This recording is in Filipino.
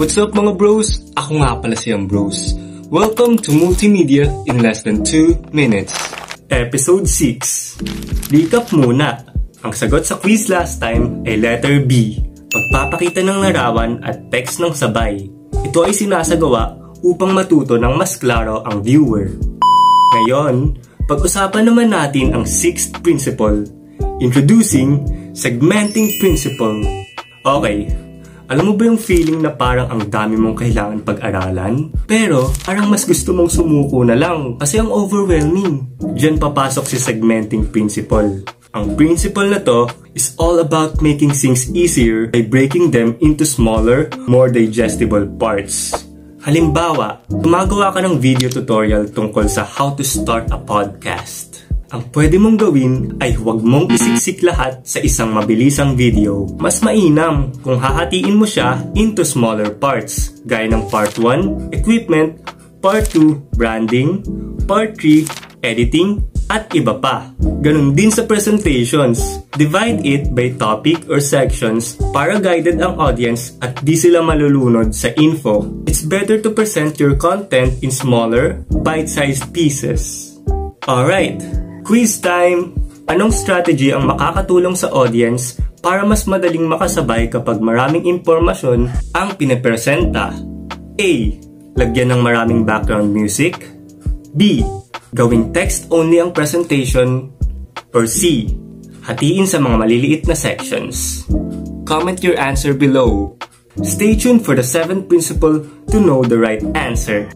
What's up mga bros? Ako nga pala si Bros. Welcome to Multimedia in less than 2 minutes. Episode 6. Recap muna. Ang sagot sa quiz last time ay letter B. Pagpapakita ng larawan at text ng sabay. Ito ay sinasagawa upang matuto ng mas klaro ang viewer. Ngayon, pag-usapan naman natin ang 6th principle. Introducing segmenting principle. Okay, alam mo ba yung feeling na parang ang dami mong kailangan pag-aralan? Pero parang mas gusto mong sumuko na lang kasi ang overwhelming. Diyan papasok si segmenting principle. Ang principle na to is all about making things easier by breaking them into smaller, more digestible parts. Halimbawa, gumagawa ka ng video tutorial tungkol sa how to start a podcast. Ang pwede mong gawin ay huwag mong isiksik lahat sa isang mabilisang video. Mas mainam kung hahatiin mo siya into smaller parts, gaya ng part 1, equipment, part 2, branding, part 3, editing, at iba pa. Ganun din sa presentations. Divide it by topic or sections para guided ang audience at di sila malulunod sa info. It's better to present your content in smaller, bite-sized pieces. Alright, quiz time! Anong strategy ang makakatulong sa audience para mas madaling makasabay kapag maraming impormasyon ang pinapresenta? A. Lagyan ng maraming background music. B. Gawing text-only ang presentation. Or C. Hatiin sa mga maliliit na sections. Comment your answer below. Stay tuned for the 7th principle to know the right answer.